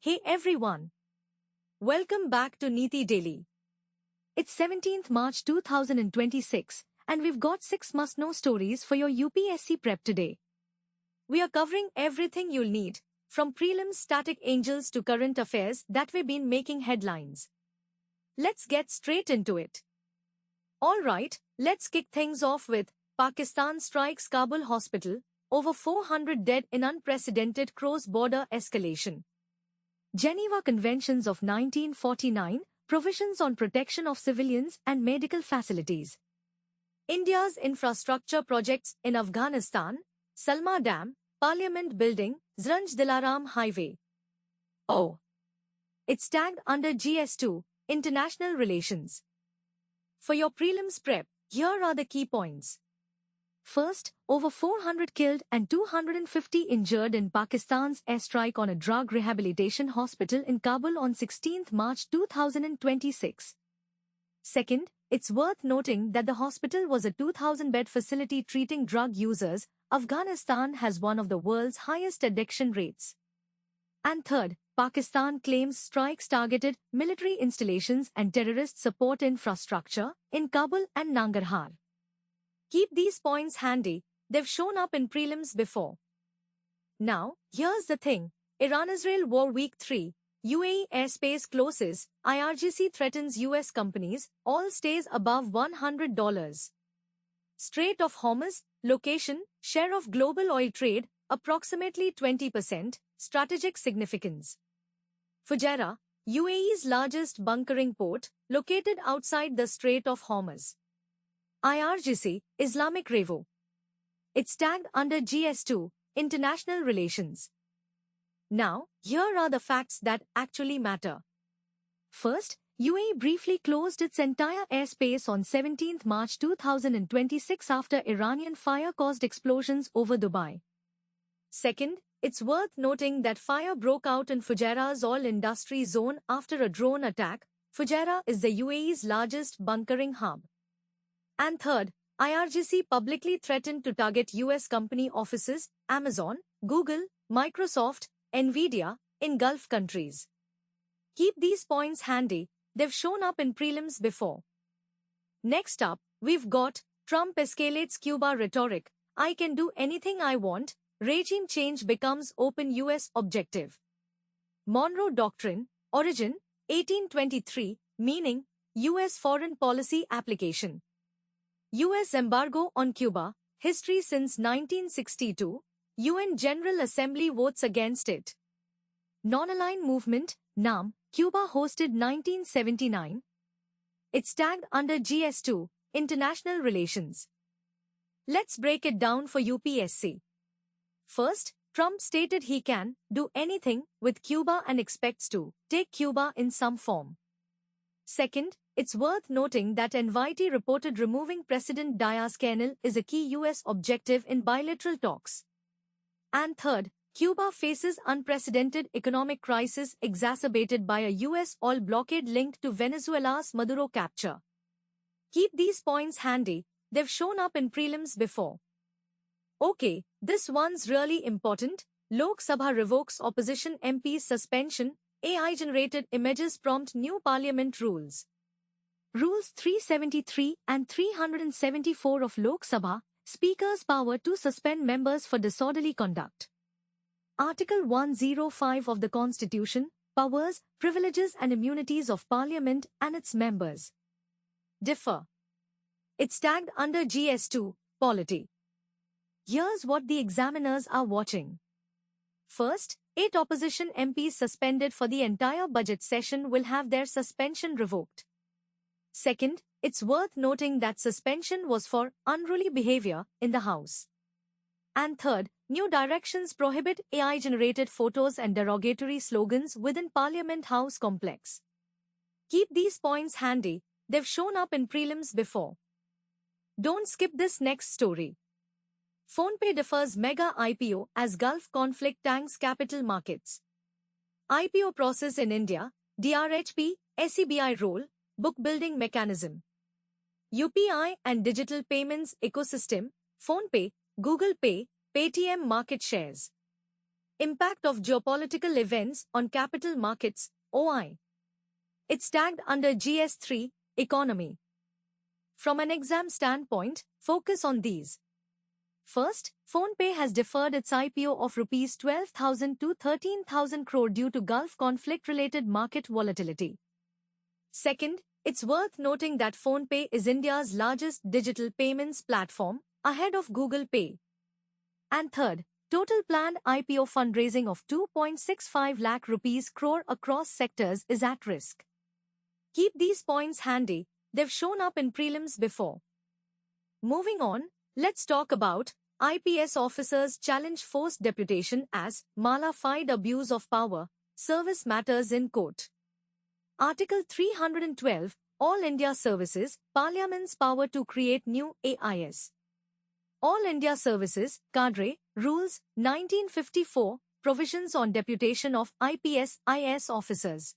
Hey everyone, welcome back to Neeti Daily. It's 17th March 2026 and we've got 6 must-know stories for your UPSC prep today. We are covering everything you'll need, from prelims static angels to current affairs that we've been making headlines. Let's get straight into it. Alright, let's kick things off with Pakistan strikes Kabul hospital, over 400 dead in unprecedented cross-border escalation. Geneva Conventions of 1949, provisions on protection of civilians and medical facilities. India's infrastructure projects in Afghanistan, Salma Dam, Parliament Building, Zranj Dilaram Highway. Oh, it's tagged under GS2, International Relations. For your prelims prep, here are the key points. First, over 400 killed and 250 injured in Pakistan's airstrike on a drug rehabilitation hospital in Kabul on 16 March 2026. Second, it's worth noting that the hospital was a 2,000-bed facility treating drug users. Afghanistan has one of the world's highest addiction rates. And third, Pakistan claims strikes targeted military installations and terrorist support infrastructure in Kabul and Nangarhar. Keep these points handy, they've shown up in prelims before. Now, here's the thing. Iran-Israel War Week 3, UAE airspace closes, IRGC threatens US companies, oil stays above $100. Strait of Hormuz, location, share of global oil trade, approximately 20%, strategic significance. Fujairah, UAE's largest bunkering port, located outside the Strait of Hormuz. IRGC, Islamic Revo. It's tagged under GS2, International Relations. Now, here are the facts that actually matter. First, UAE briefly closed its entire airspace on 17 March 2026 after Iranian fire caused explosions over Dubai. Second, it's worth noting that fire broke out in Fujairah's oil industry zone after a drone attack. Fujairah is the UAE's largest bunkering hub. And third, IRGC publicly threatened to target US company offices, Amazon, Google, Microsoft, Nvidia, in Gulf countries. Keep these points handy, they've shown up in prelims before. Next up, we've got Trump escalates Cuba rhetoric, I can do anything I want, regime change becomes open US objective. Monroe Doctrine, origin, 1823, meaning, US foreign policy application. US embargo on Cuba, history since 1962, UN General Assembly votes against it. Non-aligned movement, NAM, Cuba hosted 1979. It's tagged under GS2, International Relations. Let's break it down for UPSC. First, Trump stated he can do anything with Cuba and expects to take Cuba in some form. Second, it's worth noting that NYT reported removing President Diaz-Canel is a key US objective in bilateral talks. And third, Cuba faces unprecedented economic crisis exacerbated by a US oil blockade linked to Venezuela's Maduro capture. Keep these points handy, they've shown up in prelims before. Okay, this one's really important. Lok Sabha revokes opposition MP's suspension, AI-generated images prompt new parliament rules. Rules 373 and 374 of Lok Sabha, Speaker's power to suspend members for disorderly conduct. Article 105 of the Constitution, powers, privileges and immunities of Parliament and its members. Differ. It's tagged under GS2, Polity. Here's what the examiners are watching. First, 8 opposition MPs suspended for the entire budget session will have their suspension revoked. Second, it's worth noting that suspension was for unruly behavior in the House. And third, new directions prohibit AI-generated photos and derogatory slogans within Parliament House complex. Keep these points handy, they've shown up in prelims before. Don't skip this next story. PhonePe defers mega IPO as Gulf conflict tanks capital markets. IPO process in India, DRHP, SEBI role, book building mechanism. UPI and digital payments ecosystem, PhonePe, Google Pay, Paytm market shares. Impact of geopolitical events on capital markets, OI. It's tagged under GS3, Economy. From an exam standpoint, focus on these. First, PhonePe has deferred its IPO of Rs 12,000 to 13,000 crore due to Gulf conflict-related market volatility. Second, it's worth noting that PhonePe is India's largest digital payments platform, ahead of Google Pay. And third, total planned IPO fundraising of 2.65 lakh rupees crore across sectors is at risk. Keep these points handy, they've shown up in prelims before. Moving on, let's talk about IPS officers challenge forced deputation as Mala fied abuse of power, service matters in court. Article 312, All India Services, Parliament's power to create new AIS. All India Services, Cadre, Rules, 1954, provisions on deputation of IPS/IAS officers.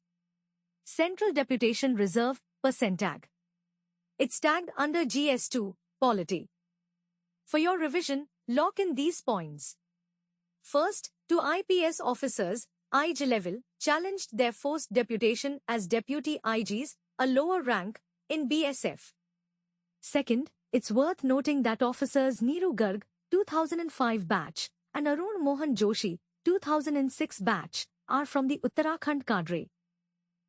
Central Deputation Reserve, Percentag. It's tagged under GS2, Polity. For your revision, lock in these points. First, two IPS officers, IG level, challenged their forced deputation as deputy IGs, a lower rank, in BSF. Second, it's worth noting that officers Neeru Garg, 2005 batch, and Arun Mohan Joshi, 2006 batch, are from the Uttarakhand cadre.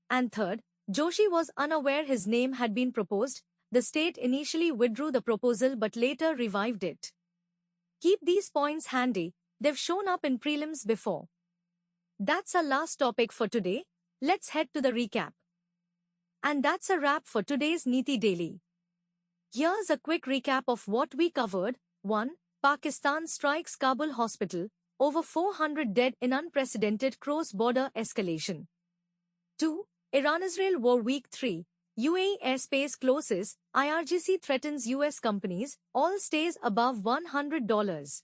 And third, Joshi was unaware his name had been proposed. The state initially withdrew the proposal but later revived it. Keep these points handy, they've shown up in prelims before. That's our last topic for today, let's head to the recap. And that's a wrap for today's Neeti Daily. Here's a quick recap of what we covered. 1. Pakistan strikes Kabul hospital, over 400 dead in unprecedented cross-border escalation. 2. Iran-Israel War Week 3. UAE airspace closes, IRGC threatens US companies, oil stays above $100.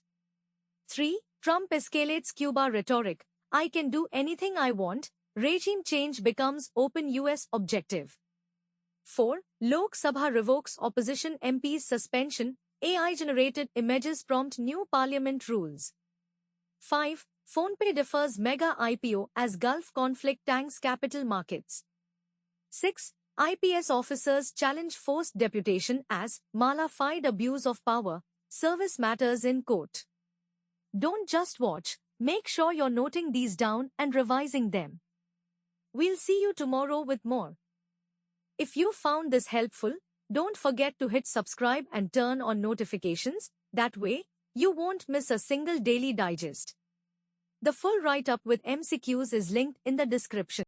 3. Trump escalates Cuba rhetoric, I can do anything I want, regime change becomes open US objective. 4. Lok Sabha revokes opposition MP's suspension, AI-generated images prompt new parliament rules. 5. PhonePe defers mega IPO as Gulf conflict tanks capital markets. 6. IPS officers challenge forced deputation as Mala fied abuse of power, service matters in court. Don't just watch, make sure you're noting these down and revising them. We'll see you tomorrow with more. If you found this helpful, don't forget to hit subscribe and turn on notifications, that way, you won't miss a single daily digest. The full write-up with MCQs is linked in the description.